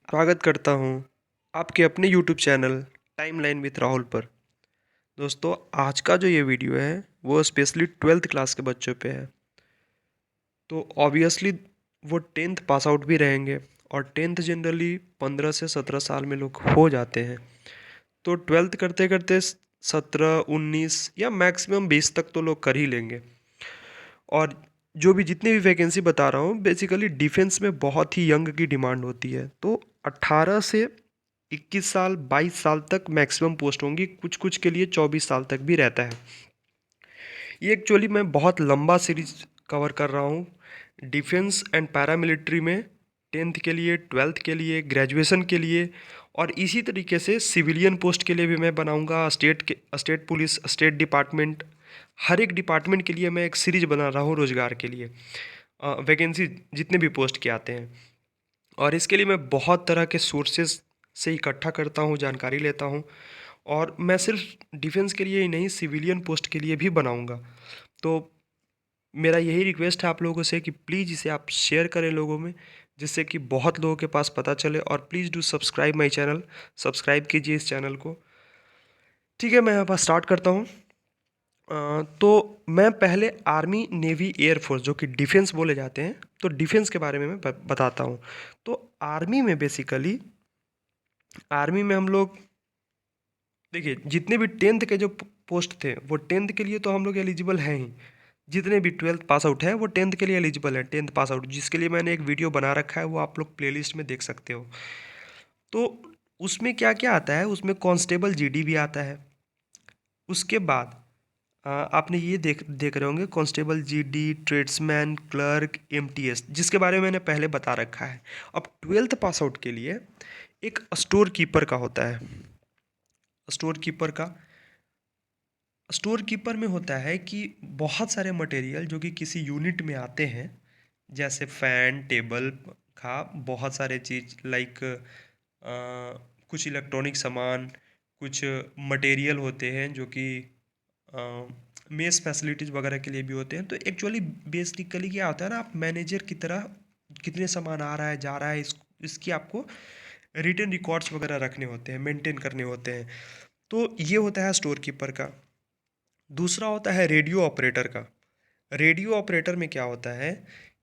स्वागत करता हूँ आपके अपने YouTube channel timeline with Rahul पर। दोस्तों, आज का जो ये वीडियो है वो स्पेशली ट्वेल्थ क्लास के बच्चों पे है। तो ऑब्वियसली वो टेंथ पास आउट भी रहेंगे और टेंथ जनरली 15 से 17 साल में लोग हो जाते हैं। तो ट्वेल्थ करते करते 17 19 या मैक्सिमम 20 तक तो लोग कर ही लेंगे। और जो भी जितनी भी वैकेंसी बता रहा हूँ बेसिकली डिफेंस में बहुत ही यंग की डिमांड होती है। तो 18 से 21 साल 22 साल तक मैक्सिमम पोस्ट होंगी, कुछ कुछ के लिए 24 साल तक भी रहता है। ये एक्चुअली मैं बहुत लंबा सीरीज कवर कर रहा हूँ डिफेंस एंड पैरामिलिट्री में, टेंथ के लिए, ट्वेल्थ के लिए, ग्रेजुएशन के लिए, और इसी तरीके से सिविलियन पोस्ट के लिए भी मैं बनाऊंगा। स्टेट पुलिस, स्टेट डिपार्टमेंट, हर एक डिपार्टमेंट के लिए मैं एक सीरीज बना रहा हूँ रोजगार के लिए, वैकेंसी जितने भी पोस्ट के आते हैं। और इसके लिए मैं बहुत तरह के सोर्सेज से इकट्ठा करता हूँ, जानकारी लेता हूँ। और मैं सिर्फ डिफेंस के लिए ही नहीं, सिविलियन पोस्ट के लिए भी बनाऊँगा। तो मेरा यही रिक्वेस्ट है आप लोगों से कि प्लीज़ इसे आप शेयर करें लोगों में, जिससे कि बहुत लोगों के पास पता चले। और please do subscribe my channel, subscribe कीजिए इस चैनल को। ठीक है, मैं यहाँ पर स्टार्ट करता हूँ। तो मैं पहले आर्मी, नेवी, एयरफोर्स जो कि डिफेंस बोले जाते हैं, तो डिफेंस के बारे में मैं बताता हूँ। तो आर्मी में बेसिकली, आर्मी में हम लोग देखिए जितने भी टेंथ के जो पोस्ट थे वो टेंथ के लिए तो हम लोग एलिजिबल हैं ही। जितने भी ट्वेल्थ पास आउट हैं वो टेंथ के लिए एलिजिबल है, टेंथ पास आउट, जिसके लिए मैंने एक वीडियो बना रखा है, वो आप लोग प्लेलिस्ट में देख सकते हो। तो उसमें क्या क्या आता है, उसमें कांस्टेबल जीडी भी आता है। उसके बाद आपने ये देख रहे होंगे constable GD, tradesman, clerk, MTS, जिसके बारे में मैंने पहले बता रखा है। अब ट्वेल्थ पास आउट के लिए एक स्टोर कीपर का होता है। स्टोर कीपर का, स्टोर कीपर में होता है कि बहुत सारे मटेरियल जो कि किसी यूनिट में आते हैं, जैसे फैन, टेबल, पंखा, बहुत सारे चीज़ लाइक कुछ इलेक्ट्रॉनिक सामान, कुछ मटेरियल होते हैं जो कि मेस फैसिलिटीज़ वगैरह के लिए भी होते हैं। तो एक्चुअली बेसिकली क्या होता है ना, आप मैनेजर की तरह कितने सामान आ रहा है, जा रहा है, इसकी आपको रिटर्न रिकॉर्ड्स वगैरह रखने होते हैं, मेंटेन करने होते हैं। तो ये होता है स्टोर कीपर का। दूसरा होता है रेडियो ऑपरेटर का। रेडियो ऑपरेटर में क्या होता है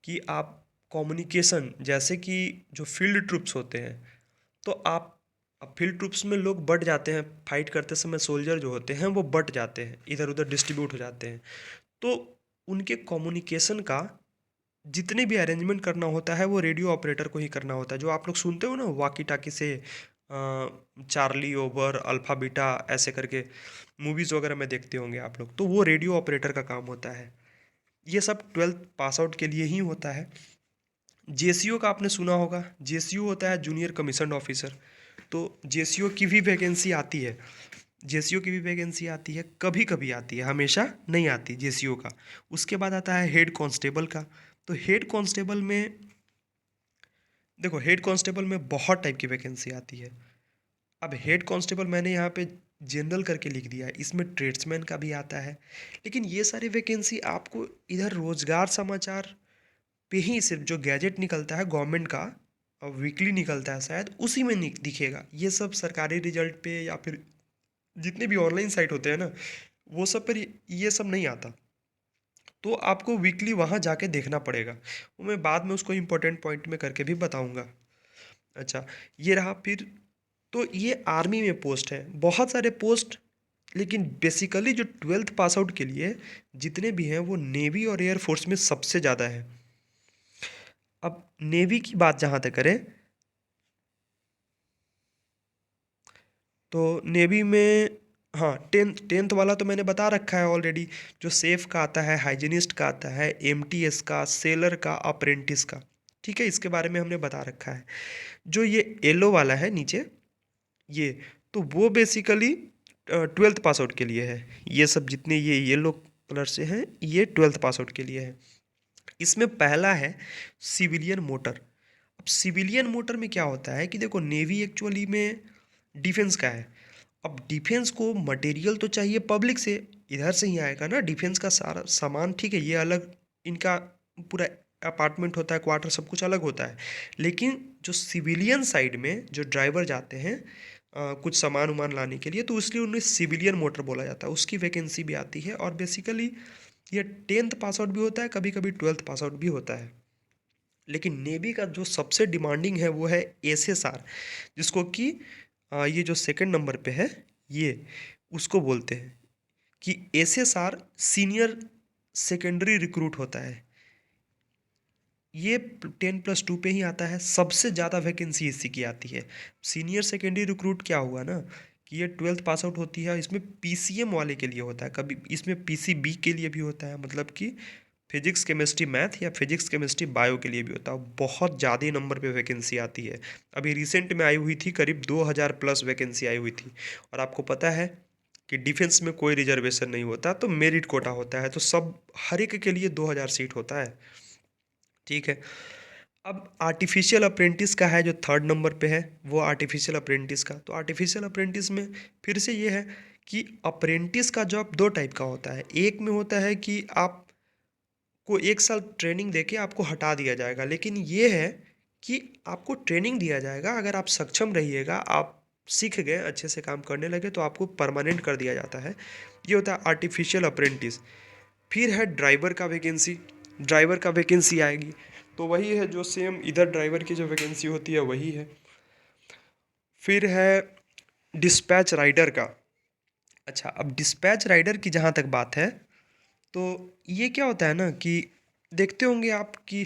कि आप कम्युनिकेशन, जैसे कि जो फील्ड ट्रूप्स होते हैं, तो आप, अब फील्ड ट्रूप्स में लोग बट जाते हैं, फाइट करते समय सोल्जर जो होते हैं वो बट जाते हैं, इधर उधर डिस्ट्रीब्यूट हो जाते हैं। तो उनके कम्युनिकेशन का जितने भी अरेंजमेंट करना होता है वो रेडियो ऑपरेटर को ही करना होता है। जो आप लोग सुनते हो ना वाकी टाकी से, चार्ली ओवर, अल्फा बीटा, ऐसे करके मूवीज़ वगैरह में देखते होंगे आप लोग, तो वो रेडियो ऑपरेटर का काम होता है। ये सब ट्वेल्थ पास आउट के लिए ही होता है। जेसीओ का आपने सुना होगा, जेसीओ होता है जूनियर कमीशन ऑफिसर। तो जेसीओ की भी वैकेंसी आती है, जेसीओ की भी वैकेंसी आती है, कभी कभी आती है, हमेशा नहीं आती जेसीओ का। उसके बाद आता है हेड कांस्टेबल का। तो हेड कांस्टेबल में देखो, हेड कांस्टेबल में बहुत टाइप की वैकेंसी आती है। अब हेड कांस्टेबल मैंने यहाँ पे जनरल करके लिख दिया है, इसमें ट्रेड्समैन का भी आता है। लेकिन ये सारी वैकेंसी आपको इधर रोजगार समाचार पे ही सिर्फ जो गैजेट निकलता है गवर्नमेंट का, और वीकली निकलता है शायद, उसी में दिखेगा। ये सब सरकारी रिजल्ट पे या फिर जितने भी ऑनलाइन साइट होते हैं ना, वो सब पर ये सब नहीं आता। तो आपको वीकली वहाँ जाके देखना पड़ेगा। वो मैं बाद में उसको इम्पोर्टेंट पॉइंट में करके भी बताऊँगा। अच्छा, ये रहा फिर। तो ये आर्मी में पोस्ट है, बहुत सारे पोस्ट। लेकिन बेसिकली जो ट्वेल्थ पास आउट के लिए जितने भी हैं वो नेवी और एयरफोर्स में सबसे ज़्यादा है। अब नेवी की बात जहाँ तक करें, तो नेवी में, हाँ, टेंथ टेंथ वाला तो मैंने बता रखा है ऑलरेडी। जो सेफ का आता है, हाइजीनिस्ट का आता है, एमटीएस का, सेलर का, अप्रेंटिस का। ठीक है, इसके बारे में हमने बता रखा है। जो ये येलो वाला है नीचे, ये, तो वो बेसिकली ट्वेल्थ पास आउट के लिए है। ये सब जितने ये येलो कलर से हैं ये ट्वेल्थ पास आउट के लिए है। इसमें पहला है सिविलियन मोटर। अब सिविलियन मोटर में क्या होता है कि देखो, नेवी एक्चुअली में डिफेंस का है। अब डिफेंस को मटेरियल तो चाहिए पब्लिक से, इधर से ही आएगा ना डिफेंस का सारा सामान। ठीक है, ये अलग इनका पूरा अपार्टमेंट होता है, क्वार्टर, सब कुछ अलग होता है। लेकिन जो सिविलियन साइड में जो ड्राइवर जाते हैं कुछ सामान उमान लाने के लिए, तो इसलिए उन्हें सिविलियन मोटर बोला जाता है, उसकी वैकेंसी भी आती है। और बेसिकली ये 10th पास आउट भी होता है, कभी कभी 12th पास आउट भी होता है। लेकिन नेवी का जो सबसे डिमांडिंग है वो है एसएसआर, जिसको कि ये जो सेकंड नंबर पे है, ये उसको बोलते हैं कि एसएसआर सीनियर सेकेंडरी रिक्रूट होता है। ये 10+2 पे ही आता है, सबसे ज़्यादा वैकेंसी इसी की आती है। सीनियर सेकेंडरी रिक्रूट क्या हुआ ना कि ये 12th पास आउट होती है, इसमें पीसीएम वाले के लिए होता है, कभी इसमें पीसीबी के लिए भी होता है, मतलब कि फिजिक्स केमिस्ट्री मैथ या फिजिक्स केमिस्ट्री बायो के लिए भी होता है। बहुत ज़्यादा नंबर पे वैकेंसी आती है। अभी रिसेंट में आई हुई थी, करीब 2000 प्लस वैकेंसी आई हुई थी। और आपको पता है कि डिफेंस में कोई रिजर्वेशन नहीं होता, तो मेरिट कोटा होता है, तो सब हर एक के लिए 2000 सीट होता है। ठीक है। अब आर्टिफिशियल अप्रेंटिस का है जो थर्ड नंबर पे है, वो आर्टिफिशियल अप्रेंटिस का। तो आर्टिफिशियल अप्रेंटिस में फिर से ये है कि अप्रेंटिस का जॉब दो टाइप का होता है। एक में होता है कि आपको 1 साल ट्रेनिंग देके आपको हटा दिया जाएगा, लेकिन ये है कि आपको ट्रेनिंग दिया जाएगा, अगर आप सक्षम रहिएगा, आप सीख गए, अच्छे से काम करने लगे, तो आपको परमानेंट कर दिया जाता है। ये होता है आर्टिफिशियल अप्रेंटिस। फिर है ड्राइवर का वैकेंसी। ड्राइवर का वैकेंसी आएगी तो वही है जो सेम इधर ड्राइवर की जो वैकेंसी होती है वही है। फिर है डिस्पैच राइडर का। अच्छा, अब डिस्पैच राइडर की जहाँ तक बात है, तो ये क्या होता है ना कि देखते होंगे आप कि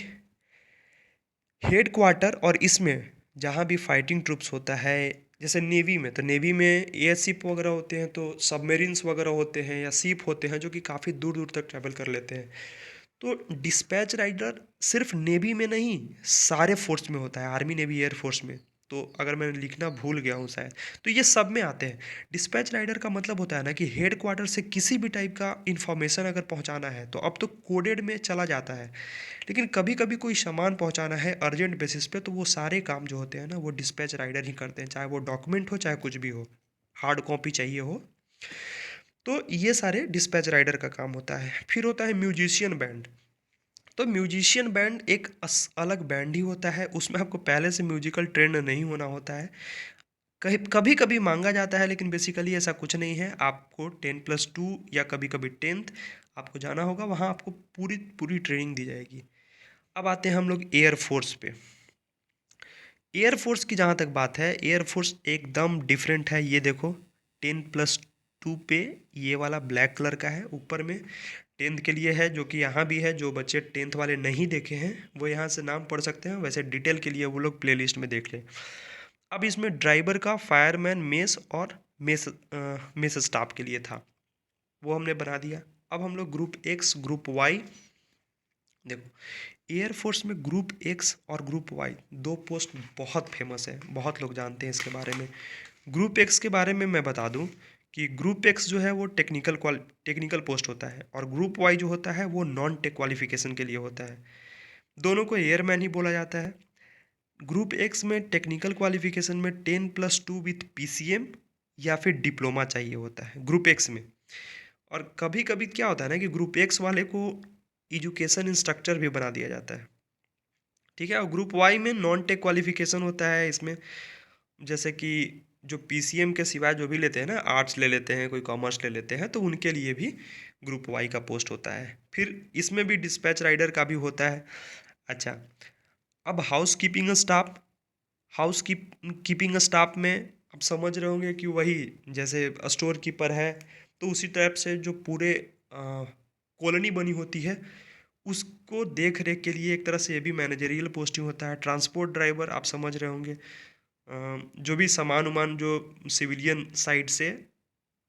हेड क्वार्टर और इसमें जहाँ भी फाइटिंग ट्रूप्स होता है, जैसे नेवी में, तो नेवी में एयरशिप वगैरह होते हैं, तो सबमरीन्स वगैरह होते हैं या शिप होते हैं जो कि काफ़ी दूर दूर तक ट्रैवल कर लेते हैं। तो डिस्पैच राइडर सिर्फ नेवी में नहीं, सारे फोर्स में होता है, आर्मी नेवी एयर फोर्स में। तो अगर मैं लिखना भूल गया हूँ शायद, तो ये सब में आते हैं। डिस्पैच राइडर का मतलब होता है ना कि हेड क्वार्टर से किसी भी टाइप का इंफॉर्मेशन अगर पहुँचाना है, तो अब तो कोडेड में चला जाता है, लेकिन कभी कभी कोई सामान पहुँचाना है अर्जेंट बेसिस पे, तो वो सारे काम जो होते हैं ना वो डिस्पैच राइडर ही करते हैं, चाहे वो डॉक्यूमेंट हो चाहे कुछ भी हो, हार्ड कॉपी चाहिए हो, तो ये सारे डिस्पैच राइडर का काम होता है। फिर होता है म्यूजिशियन बैंड। तो म्यूजिशियन बैंड एक अलग बैंड ही होता है, उसमें आपको पहले से म्यूजिकल ट्रेंड नहीं होना होता है। कहीं कभी कभी मांगा जाता है, लेकिन बेसिकली ऐसा कुछ नहीं है। आपको 10+2 या कभी कभी 10th आपको जाना होगा, वहाँ आपको पूरी पूरी ट्रेनिंग दी जाएगी। अब आते हैं हम लोग एयरफोर्स पे। एयरफोर्स की जहाँ तक बात है, एयरफोर्स एकदम डिफरेंट है। ये देखो 10+2 पे ये वाला ब्लैक कलर का है, ऊपर में 10th के लिए है, जो कि यहाँ भी है। जो बच्चे 10th वाले नहीं देखे हैं वो यहाँ से नाम पढ़ सकते हैं, वैसे डिटेल के लिए वो लोग प्लेलिस्ट में देख लें। अब इसमें ड्राइवर का फायरमैन, मेस और मेस स्टाफ के लिए था, वो हमने बना दिया। अब हम लोग ग्रुप एक्स, ग्रुप वाई। देखो, एयरफोर्स में ग्रुप एक्स और ग्रुप वाई दो पोस्ट बहुत फेमस है, बहुत लोग जानते हैं इसके बारे में। ग्रुप एक्स के बारे में मैं बता दूं कि ग्रुप एक्स जो है वो टेक्निकल पोस्ट होता है, और ग्रुप वाई जो होता है वो नॉन टेक क्वालिफिकेशन के लिए होता है। दोनों को एयरमैन ही बोला जाता है। ग्रुप एक्स में टेक्निकल क्वालिफिकेशन में 10+2 विथ पीसीएम या फिर डिप्लोमा चाहिए होता है ग्रुप एक्स में। और कभी कभी क्या होता है ना कि ग्रुप एक्स वाले को एजुकेशन इंस्ट्रक्टर भी बना दिया जाता है। ठीक है। और ग्रुप वाई में नॉन टेक क्वालिफिकेशन होता है इसमें, जैसे कि जो पीसीएम के सिवाय जो भी लेते हैं ना, आर्ट्स ले लेते हैं, कोई कॉमर्स ले लेते हैं, तो उनके लिए भी ग्रुप वाई का पोस्ट होता है। फिर इसमें भी डिस्पैच राइडर का भी होता है। अच्छा, अब house keeping staff. Keeping staff में आप समझ रहे होंगे कि वही जैसे स्टोर कीपर है, तो उसी टाइप से जो पूरे कॉलोनी बनी होती है उसको देख रेख के लिए एक तरह से ये भी मैनेजरियल पोस्टिंग होता है। ट्रांसपोर्ट ड्राइवर आप समझ रहे होंगे, जो भी सामान उमान जो सिविलियन साइड से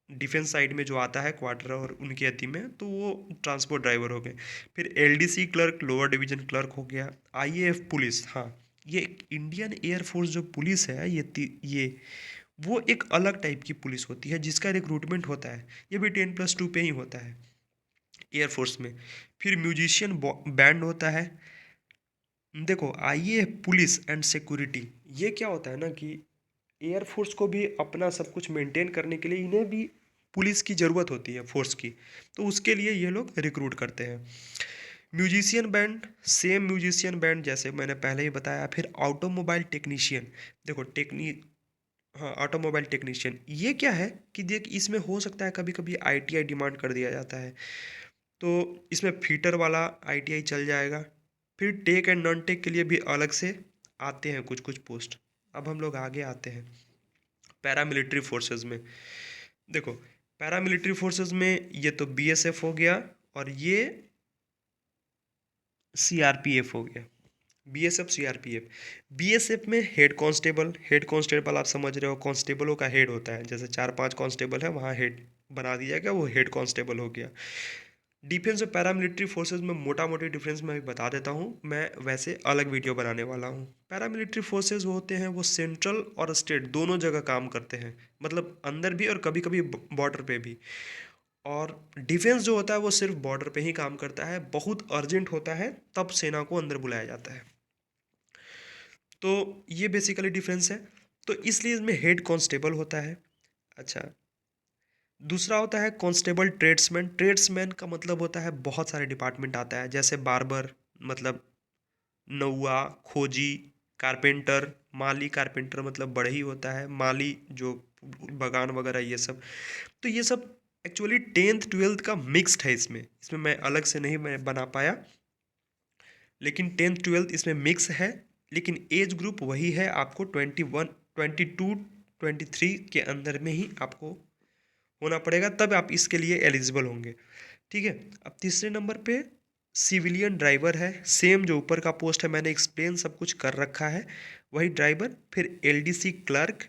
डिफेंस साइड में जो आता है क्वार्टर और उनके अति में, तो वो ट्रांसपोर्ट ड्राइवर हो गए। फिर LDC clerk, lower division clerk हो गया। आईएएफ पुलिस, हाँ, ये इंडियन एयरफोर्स जो पुलिस है, ये वो एक अलग टाइप की पुलिस होती है जिसका रिक्रूटमेंट होता है, ये भी 10+2 पे ही होता है एयरफोर्स में। फिर म्यूजिशियन बैंड होता है। देखो, आइए पुलिस एंड सिक्योरिटी, ये क्या होता है ना कि एयरफोर्स को भी अपना सब कुछ मेंटेन करने के लिए इन्हें भी पुलिस की ज़रूरत होती है, फोर्स की, तो उसके लिए ये लोग रिक्रूट करते हैं। Musician band, same musician band जैसे मैंने पहले ही बताया। फिर ऑटोमोबाइल टेक्नीशियन, देखो हाँ, ऑटोमोबाइल टेक्नीशियन ये क्या है कि देख इसमें हो सकता है कभी कभी आईटीआई डिमांड कर दिया जाता है, तो इसमें फीटर वाला आईटीआई चल जाएगा। फिर टेक एंड नॉन टेक के लिए भी अलग से आते हैं कुछ कुछ पोस्ट। अब हम लोग आगे आते हैं पैरामिलिट्री फोर्सेस में। देखो पैरामिलिट्री फोर्सेस में ये तो बीएसएफ हो गया और ये सीआरपीएफ हो गया। बीएसएफ सीआरपीएफ, बीएसएफ में हेड कांस्टेबल आप समझ रहे हो, कांस्टेबलों का हेड होता है, जैसे 4-5 कांस्टेबल है वहाँ हेड बना दिया गया, वो हेड कांस्टेबल हो गया। डिफेंस और पैरामिलिट्री फोर्सेस में मोटा मोटी डिफरेंस मैं बता देता हूँ, मैं वैसे अलग वीडियो बनाने वाला हूँ। पैरामिलिट्री फोर्सेस वो होते हैं, वो सेंट्रल और स्टेट दोनों जगह काम करते हैं, मतलब अंदर भी और कभी कभी बॉर्डर पे भी। और डिफेंस जो होता है वो सिर्फ बॉर्डर पे ही काम करता है, बहुत अर्जेंट होता है तब सेना को अंदर बुलाया जाता है। तो ये बेसिकली डिफरेंस है। तो इसलिए इसमें हेड कांस्टेबल होता है। अच्छा, दूसरा होता है कांस्टेबल ट्रेड्समैन। ट्रेड्समैन का मतलब होता है बहुत सारे डिपार्टमेंट आता है, जैसे बार्बर मतलब नौआ, खोजी, कारपेंटर, माली। कारपेंटर मतलब बढ़ई होता है, माली जो बगान वगैरह ये सब। तो ये सब एक्चुअली 10th 12th का मिक्स्ड है। इसमें इसमें मैं अलग से नहीं मैं बना पाया, लेकिन 10th 12th इसमें मिक्स है। लेकिन एज ग्रुप वही है, आपको 21 22 23 के अंदर में ही आपको होना पड़ेगा, तब आप इसके लिए एलिजिबल होंगे। ठीक है। अब तीसरे नंबर पे सिविलियन ड्राइवर है, सेम जो ऊपर का पोस्ट है मैंने एक्सप्लेन सब कुछ कर रखा है, वही ड्राइवर। फिर एलडीसी क्लर्क,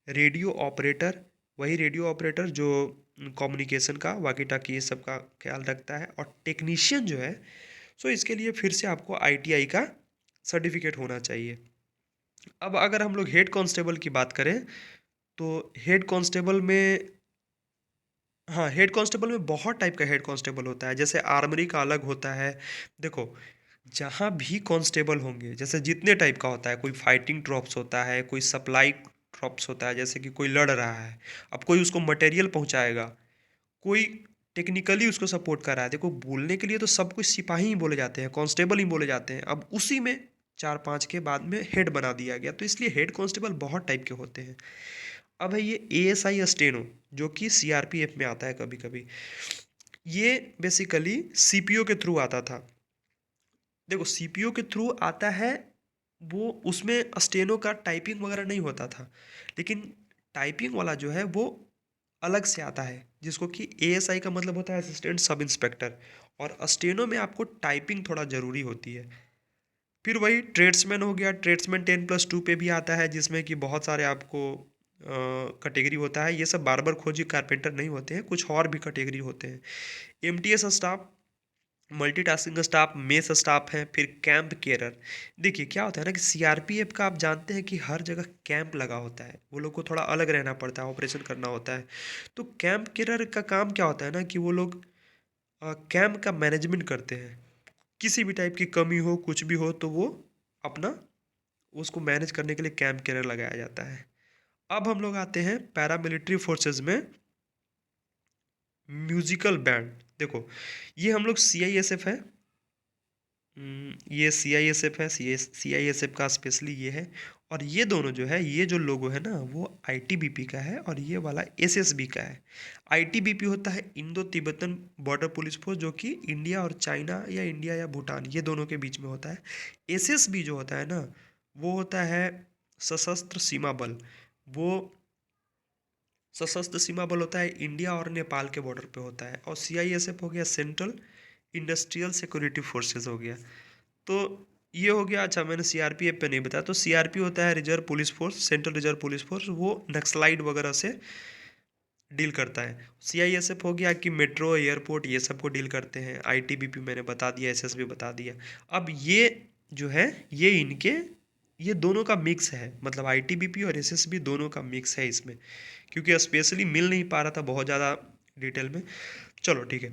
रेडियो ऑपरेटर, वही रेडियो ऑपरेटर जो कम्युनिकेशन का वाकी टाकी ये सब का ख्याल रखता है। और टेक्नीशियन जो है, सो इसके लिए फिर से आपको आईटीआई का सर्टिफिकेट होना चाहिए। अब अगर हम लोग हेड कांस्टेबल की बात करें, तो हेड कांस्टेबल में, हाँ, हेड कांस्टेबल में बहुत टाइप का हेड कांस्टेबल होता है। जैसे आर्मरी का अलग होता है। देखो जहाँ भी कांस्टेबल होंगे, जैसे जितने टाइप का होता है, कोई फाइटिंग ट्रॉप्स होता है, कोई सप्लाई ट्रॉप्स होता है, जैसे कि कोई लड़ रहा है, अब कोई उसको मटेरियल पहुँचाएगा, कोई टेक्निकली उसको सपोर्ट कर रहा है। देखो बोलने के लिए तो सब कुछ सिपाही ही बोले जाते हैं, कांस्टेबल ही बोले जाते हैं, अब उसी में 4-5 के बाद में हेड बना दिया गया, तो इसलिए हेड कांस्टेबल बहुत टाइप के होते हैं। अब है ये एएसआई स्टेनो, जो कि सीआरपीएफ में आता है कभी कभी। ये बेसिकली सीपीओ के थ्रू आता था। देखो सीपीओ के थ्रू आता है, वो उसमें स्टेनो का टाइपिंग वगैरह नहीं होता था, लेकिन टाइपिंग वाला जो है वो अलग से आता है, जिसको कि एएसआई का मतलब होता है असिस्टेंट सब इंस्पेक्टर। और स्टेनो में आपको टाइपिंग थोड़ा ज़रूरी होती है। फिर वही ट्रेड्समैन हो गया, ट्रेड्समैन 10+2 पे भी आता है, जिसमें कि बहुत सारे आपको कैटेगरी होता है। ये सब बार्बर खोजी कारपेंटर नहीं होते हैं, कुछ और भी कैटेगरी होते हैं। MTS staff, multitasking staff, mess staff है। फिर कैंप केयरर। देखिए क्या होता है ना कि सीआरपीएफ का आप जानते हैं कि हर जगह कैंप लगा होता है, वो लोग को थोड़ा अलग रहना पड़ता है, ऑपरेशन करना होता है। तो कैंप केयरर का काम क्या होता है ना कि वो लोग कैंप का मैनेजमेंट करते हैं। किसी भी टाइप की कमी हो, कुछ भी हो, तो वो अपना उसको मैनेज करने के लिए कैंप केयरर लगाया जाता है। अब हम लोग आते हैं पैरामिलिट्री फोर्सेस में म्यूजिकल बैंड। देखो ये हम लोग सीआईएसएफ है, ये सीआईएसएफ है, सीआईएसएफ का स्पेशली ये है। और ये दोनों जो है, ये जो लोगो है ना वो आईटीबीपी का है, और ये वाला एसएसबी का है। आईटीबीपी होता है Indo Tibetan border police force, जो कि इंडिया और चाइना या इंडिया या भूटान ये दोनों के बीच में होता है। एसएसबी जो होता है ना, वो होता है सशस्त्र सीमा बल। वो सशस्त्र सीमा बल होता है इंडिया और नेपाल के बॉर्डर पे होता है। और सीआईएसएफ हो गया सेंट्रल इंडस्ट्रियल सिक्योरिटी फोर्सेस हो गया। तो ये हो गया। अच्छा मैंने सीआरपीएफ पे नहीं बताया, तो सीआरपी होता है reserve police force, central reserve police force, वो नक्सलाइट वगैरह से डील करता है। सीआईएसएफ हो गया कि मेट्रो एयरपोर्ट ये सब को डील करते हैं। आईटीबीपी मैंने बता दिया, एसएसबी बता दिया। अब ये जो है, ये इनके ये दोनों का मिक्स है, मतलब आईटीबीपी और एसएसबी दोनों का मिक्स है इसमें, क्योंकि स्पेशली मिल नहीं पा रहा था बहुत ज़्यादा डिटेल में। चलो ठीक है।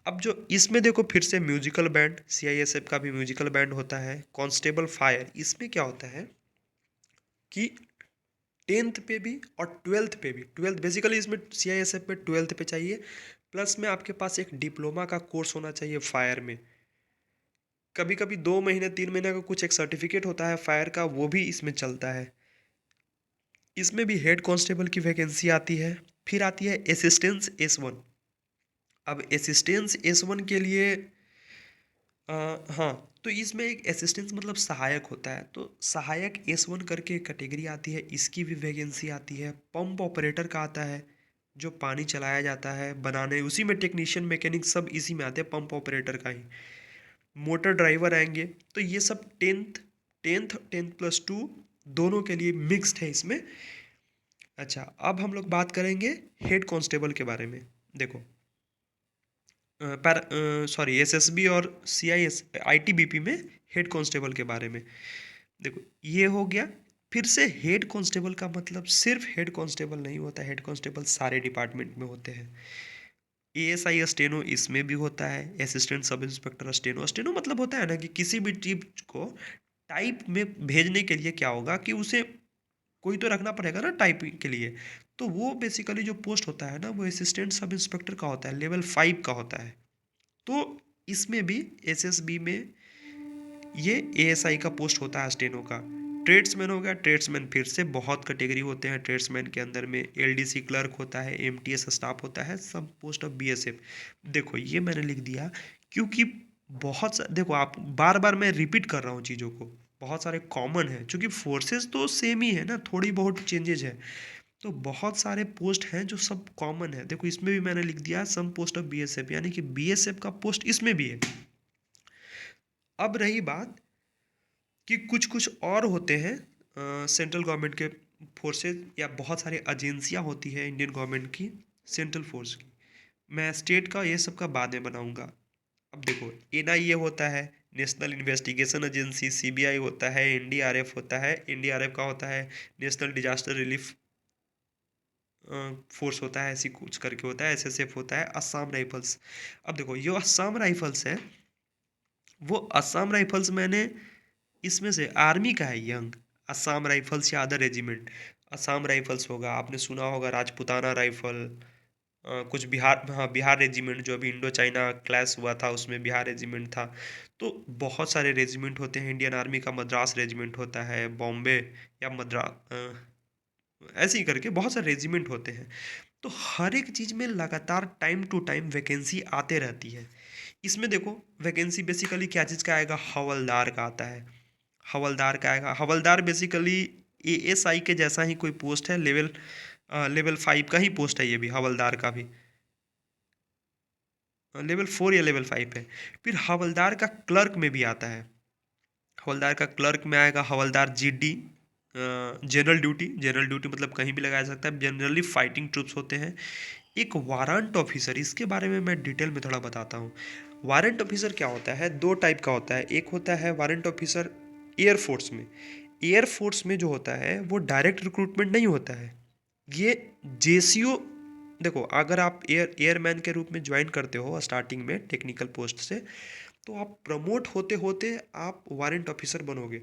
अब जो इसमें देखो फिर से म्यूजिकल बैंड, सीआईएसएफ का भी म्यूजिकल बैंड होता है। कांस्टेबल फायर, इसमें क्या होता है कि 10th पे भी और 12th पे भी, 12th बेसिकली इसमें सीआईएसएफ पे 12th पे चाहिए, प्लस में आपके पास एक डिप्लोमा का कोर्स होना चाहिए फायर में। कभी कभी 2 महीने 3 महीने का कुछ एक सर्टिफिकेट होता है फायर का, वो भी इसमें चलता है। इसमें भी हेड कांस्टेबल की वैकेंसी आती है। फिर आती है असिस्टेंस S1। अब असिस्टेंस S1 के लिए हाँ, तो इसमें एक असिस्टेंस मतलब सहायक होता है, तो सहायक S1 करके एक कैटेगरी आती है, इसकी भी वैकेंसी आती है। पंप ऑपरेटर का आता है, जो पानी चलाया जाता है बनाने, उसी में टेक्नीशियन मैकेनिक सब इसी में आते हैं, पंप ऑपरेटर का ही। मोटर ड्राइवर आएंगे, तो ये सब tenth tenth tenth plus two दोनों के लिए मिक्स्ड है इसमें। अच्छा, अब हम लोग बात करेंगे हेड कांस्टेबल के बारे में। देखो, सॉरी, एसएसबी और सीआईएस आईटीबीपी में हेड कांस्टेबल के बारे में। देखो, ये हो गया। फिर से हेड कांस्टेबल का मतलब सिर्फ हेड कांस्टेबल नहीं होता, हेड कांस्टेबल सारे डिपार्टमेंट में होते हैं। एएसआई स्टेनो इसमें भी होता है, assistant sub inspector steno. Steno मतलब होता है ना कि किसी भी चीज को टाइप में भेजने के लिए क्या होगा कि उसे कोई तो रखना पड़ेगा ना टाइपिंग के लिए। तो वो बेसिकली जो पोस्ट होता है ना, वो असिस्टेंट सब इंस्पेक्टर का होता है, लेवल 5 का होता है। तो इसमें भी एसएसबी में ये एएसआई का पोस्ट होता है स्टेनो का। ट्रेड्समैन हो गया, ट्रेड्समैन फिर से बहुत कैटेगरी होते हैं। ट्रेड्समैन के अंदर में एलडीसी क्लर्क होता है, एमटीएस स्टाफ होता है, सब पोस्ट ऑफ बीएसएफ। देखो, ये मैंने लिख दिया क्योंकि देखो, आप बार बार मैं रिपीट कर रहा हूँ चीज़ों को, बहुत सारे कॉमन है, क्योंकि फोर्सेस तो सेम ही है ना, थोड़ी बहुत चेंजेज है। तो बहुत सारे पोस्ट हैं जो सब कॉमन है। देखो, इसमें भी मैंने लिख दिया सम पोस्ट ऑफ बीएसएफ, यानी कि बीएसएफ का पोस्ट इसमें भी है। अब रही बात कि कुछ कुछ और होते हैं सेंट्रल गवर्नमेंट के फोर्सेज, या बहुत सारी एजेंसियां होती है इंडियन गवर्नमेंट की, सेंट्रल फोर्स की। मैं स्टेट का ये सब का बाद में बनाऊंगा। अब देखो, एनआईए होता है, नेशनल इन्वेस्टिगेशन एजेंसी। सीबीआई होता है, एनडीआरएफ होता है, एनडीआरएफ का होता है नेशनल डिजास्टर रिलीफ फोर्स होता है, ऐसी कुछ करके होता है। एसएसएफ होता है, असम राइफल्स। अब देखो, ये असम राइफल्स है, वो असम राइफल्स मैंने इसमें से आर्मी का है, यंग असम राइफल्स या अदर रेजिमेंट। असम राइफल्स होगा, आपने सुना होगा राजपुताना राइफल। कुछ बिहार, हाँ, बिहार रेजिमेंट जो अभी इंडो चाइना क्लैश हुआ था उसमें बिहार रेजिमेंट था। तो बहुत सारे रेजिमेंट होते हैं। इंडियन आर्मी का मद्रास रेजिमेंट होता है, बॉम्बे या मद्रास, ऐसे ही करके बहुत सारे रेजिमेंट होते हैं। तो हर एक चीज़ में लगातार टाइम टू टाइम वैकेंसी आते रहती है। इसमें देखो, वैकेंसी बेसिकली क्या चीज़ का आएगा, हवलदार का आता है। हवलदार का आएगा। हवलदार बेसिकली एएसआई के जैसा ही कोई पोस्ट है, लेवल 5 का ही पोस्ट है ये भी, हवलदार का भी लेवल 4 या लेवल 5 है। फिर हवलदार का क्लर्क में भी आता है। हवलदार का क्लर्क में आएगा हवलदार GD, general duty. General duty मतलब कहीं भी लगाया जा सकता है, जनरली फाइटिंग ट्रूप्स होते हैं। एक वारंट ऑफिसर, इसके बारे में मैं डिटेल में थोड़ा बताता हूँ। वारंट ऑफिसर क्या होता है, दो टाइप का होता है। एक होता है वारंट ऑफिसर एयरफोर्स में। एयरफोर्स में जो होता है वो डायरेक्ट रिक्रूटमेंट नहीं होता है, ये जेसीओ। देखो, अगर आप एयरमैन के रूप में ज्वाइन करते हो स्टार्टिंग में टेक्निकल पोस्ट से, तो आप प्रमोट होते होते आप वारंट ऑफिसर बनोगे,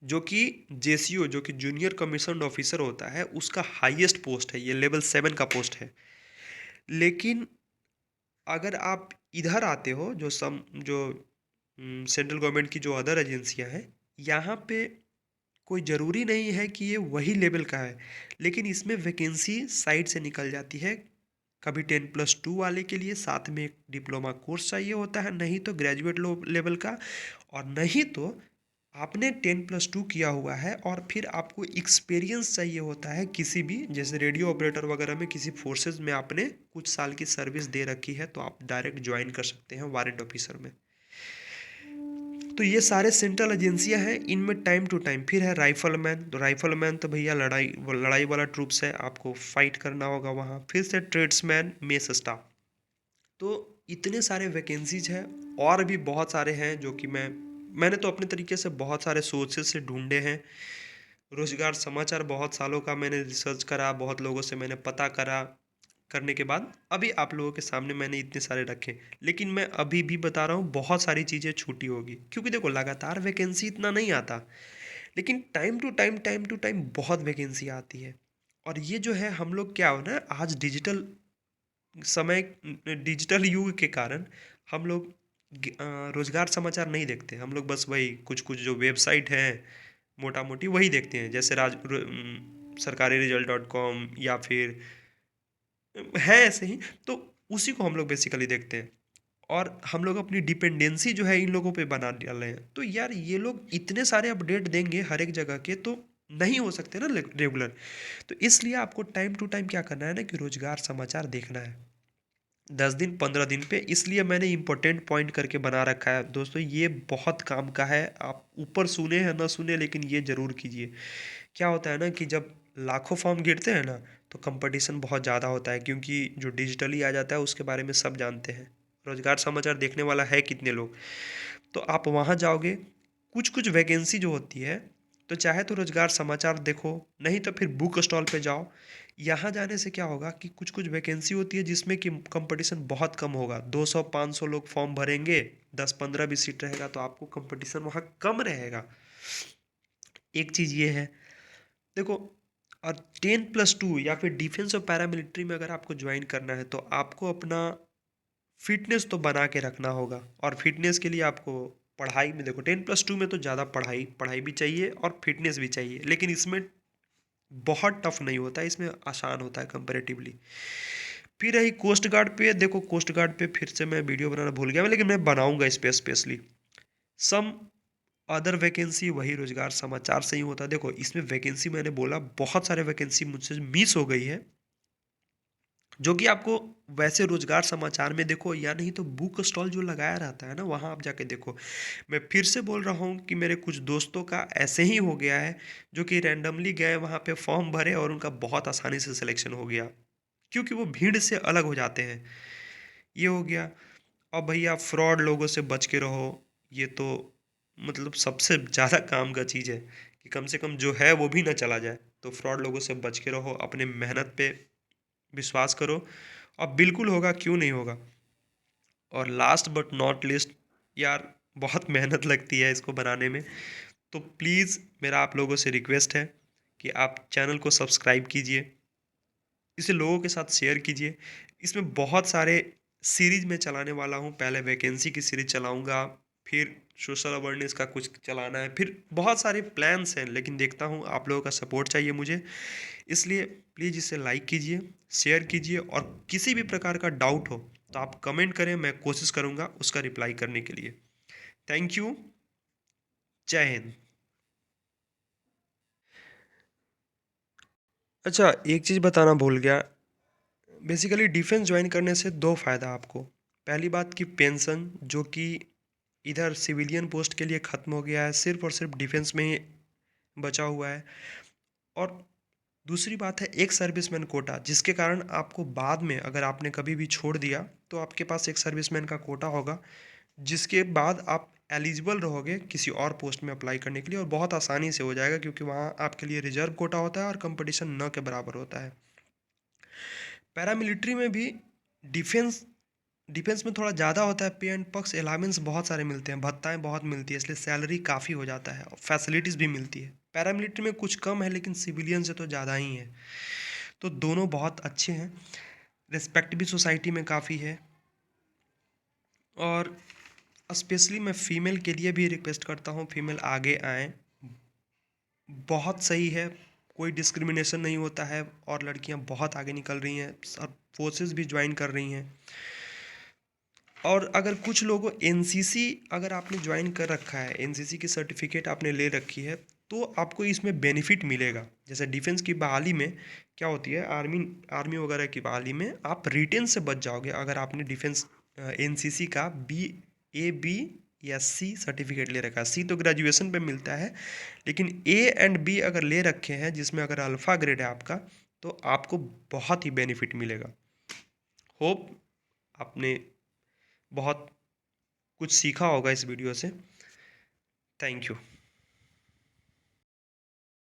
जो कि जेसीओ, जो कि जूनियर कमीशन ऑफिसर होता है, उसका हाईएस्ट पोस्ट है, ये लेवल 7 का पोस्ट है। लेकिन अगर आप इधर आते हो, जो सेंट्रल गवर्नमेंट की जो अदर एजेंसियां हैं, यहाँ पे कोई ज़रूरी नहीं है कि ये वही लेवल का है, लेकिन इसमें वैकेंसी साइड से निकल जाती है। कभी 10+2 वाले के लिए साथ में एक डिप्लोमा कोर्स चाहिए होता है, नहीं तो ग्रेजुएट लेवल का, और नहीं तो आपने 10+2 किया हुआ है और फिर आपको एक्सपीरियंस चाहिए होता है किसी भी, जैसे रेडियो ऑपरेटर वगैरह में, किसी फोर्सेज में आपने कुछ साल की सर्विस दे रखी है, तो आप डायरेक्ट ज्वाइन कर सकते हैं वारंट ऑफिसर में। तो ये सारे सेंट्रल एजेंसियां हैं, इनमें टाइम टू टाइम। फिर है राइफलमैन। तो राइफलमैन तो भैया लड़ाई वाला ट्रूप्स है, आपको फाइट करना होगा वहाँ। फिर से ट्रेड्समैन, मेस स्टाफ। तो इतने सारे वैकेंसीज हैं, और भी बहुत सारे हैं जो कि मैंने तो अपने तरीके से बहुत सारे सोर्सेज से ढूंढे हैं। रोजगार समाचार बहुत सालों का मैंने रिसर्च करा, बहुत लोगों से मैंने पता करा, करने के बाद अभी आप लोगों के सामने मैंने इतने सारे रखे। लेकिन मैं अभी भी बता रहा हूँ, बहुत सारी चीज़ें छूटी होगी, क्योंकि देखो लगातार वैकेंसी इतना नहीं आता, लेकिन टाइम टू टाइम बहुत वैकेंसी आती है। और ये जो है, हम लोग क्या हो ना, आज डिजिटल समय, डिजिटल युग के कारण हम लोग रोजगार समाचार नहीं देखते हम लोग, बस वही कुछ कुछ जो वेबसाइट है मोटा मोटी वही देखते हैं, जैसे सरकारी रिजल्ट डॉट कॉम या फिर है ऐसे ही। तो उसी को हम लोग बेसिकली देखते हैं, और हम लोग अपनी डिपेंडेंसी जो है इन लोगों पे बना डाले हैं। तो यार ये लोग इतने सारे अपडेट देंगे हर एक जगह के, तो नहीं हो सकते ना रेगुलर। तो इसलिए आपको टाइम टू टाइम क्या करना है ना, कि रोजगार समाचार देखना है 10 दिन 15 दिन पे। इसलिए मैंने इंपॉर्टेंट पॉइंट करके बना रखा है दोस्तों, ये बहुत काम का है। आप ऊपर सुने या ना सुने, लेकिन ये जरूर कीजिए। क्या होता है ना कि जब लाखों फॉर्म गिरते हैं ना, तो कंपटीशन बहुत ज़्यादा होता है, क्योंकि जो डिजिटली आ जाता है उसके बारे में सब जानते हैं। रोजगार समाचार देखने वाला है कितने लोग। तो आप वहाँ जाओगे, कुछ कुछ वैकेंसी जो होती है, तो चाहे तो रोजगार समाचार देखो, नहीं तो फिर बुक स्टॉल पे जाओ। यहाँ जाने से क्या होगा कि कुछ कुछ वैकेंसी होती है जिसमें कि कंपटीशन बहुत कम होगा। 200 500 लोग फॉर्म भरेंगे, 10 15 भी सीट रहेगा, तो आपको कंपटीशन वहाँ कम रहेगा। एक चीज़ ये है, देखो। और 10+2 या फिर डिफेंस और पैरामिलिट्री में अगर आपको ज्वाइन करना है, तो आपको अपना फिटनेस तो बना के रखना होगा। और फिटनेस के लिए आपको पढ़ाई में, देखो 10+2 में तो ज़्यादा पढ़ाई पढ़ाई भी चाहिए और फिटनेस भी चाहिए, लेकिन इसमें बहुत टफ नहीं होता है, इसमें आसान होता है कंपेरेटिवली। फिर रही कोस्ट गार्ड पे, देखो कोस्ट गार्ड पे फिर से मैं वीडियो बनाना भूल गया, लेकिन मैं बनाऊंगा इस पे स्पेशली। सम अदर वैकेंसी वही रोजगार समाचार से ही होता है। देखो इसमें वैकेंसी मैंने बोला बहुत सारे वैकेंसी मुझसे मिस हो गई है, जो कि आपको वैसे रोजगार समाचार में देखो, या नहीं तो बुक स्टॉल जो लगाया रहता है ना, वहाँ आप जाके देखो। मैं फिर से बोल रहा हूँ कि मेरे कुछ दोस्तों का ऐसे ही हो गया है, जो कि रैंडमली गए वहाँ पे फॉर्म भरे और उनका बहुत आसानी से सिलेक्शन हो गया, क्योंकि वो भीड़ से अलग हो जाते हैं। ये हो गया। अब भैया फ्रॉड लोगों से बच के रहो। ये तो मतलब सबसे ज़्यादा काम का चीज़ है, कि कम से कम जो है वो भी ना चला जाए। तो फ्रॉड लोगों से बच के रहो, अपने मेहनत पे विश्वास करो, अब बिल्कुल होगा, क्यों नहीं होगा। और लास्ट बट नॉट लिस्ट, यार बहुत मेहनत लगती है इसको बनाने में, तो प्लीज़ मेरा आप लोगों से रिक्वेस्ट है कि आप चैनल को सब्सक्राइब कीजिए, इसे लोगों के साथ शेयर कीजिए। इसमें बहुत सारे सीरीज में चलाने वाला हूँ, पहले वैकेंसी की सीरीज चलाऊँगा, फिर सोशल अवेयरनेस का कुछ चलाना है, फिर बहुत सारे प्लान्स हैं, लेकिन देखता हूँ आप लोगों का सपोर्ट चाहिए मुझे। इसलिए प्लीज़ इसे लाइक कीजिए, शेयर कीजिए, और किसी भी प्रकार का डाउट हो तो आप कमेंट करें, मैं कोशिश करूँगा उसका रिप्लाई करने के लिए। Thank you. जय हिंद। अच्छा, एक चीज़ बताना भूल गया। बेसिकली डिफेंस ज्वाइन करने से दो फ़ायदा आपको। पहली बात कि पेंशन, जो कि इधर सिविलियन पोस्ट के लिए ख़त्म हो गया है, सिर्फ और सिर्फ डिफेंस में ही बचा हुआ है। और दूसरी बात है एक सर्विसमैन कोटा, जिसके कारण आपको बाद में अगर आपने कभी भी छोड़ दिया, तो आपके पास एक सर्विसमैन का कोटा होगा, जिसके बाद आप एलिजिबल रहोगे किसी और पोस्ट में अप्लाई करने के लिए, और बहुत आसानी से हो जाएगा, क्योंकि वहाँ आपके लिए रिजर्व कोटा होता है और कंपटीशन न के बराबर होता है। पैरामिलिट्री में भी डिफेंस डिफेंस में थोड़ा ज़्यादा होता है पे एंड पक्स, अलावेंस बहुत सारे मिलते हैं, भत्ताएं बहुत मिलती है, इसलिए सैलरी काफ़ी हो जाता है और फैसिलिटीज़ भी मिलती है। पैरामिलिट्री में कुछ कम है, लेकिन सिविलियन से तो ज़्यादा ही है। तो दोनों बहुत अच्छे हैं, रिस्पेक्ट भी सोसाइटी में काफ़ी है। और स्पेशली मैं फ़ीमेल के लिए भी रिक्वेस्ट करता हूँ, फीमेल आगे आएँ, बहुत सही है, कोई डिस्क्रिमिनेशन नहीं होता है, और लड़कियां बहुत आगे निकल रही हैं, और फोर्सेस भी ज्वाइन कर रही हैं। और अगर कुछ लोगों एनसीसी अगर आपने ज्वाइन कर रखा है, एनसीसी की सर्टिफिकेट आपने ले रखी है, तो आपको इसमें बेनिफिट मिलेगा। जैसे डिफेंस की बहाली में क्या होती है, आर्मी आर्मी वगैरह की बहाली में आप रिटेन से बच जाओगे, अगर आपने डिफेंस एनसीसी का बी या सी सर्टिफिकेट ले रखा है। सी तो ग्रेजुएशन पे मिलता है, लेकिन ए एंड बी अगर ले रखे हैं, जिसमें अगर अल्फ़ा ग्रेड है आपका, तो आपको बहुत ही बेनिफिट मिलेगा। होप आपने बहुत कुछ सीखा होगा इस वीडियो से। Thank you.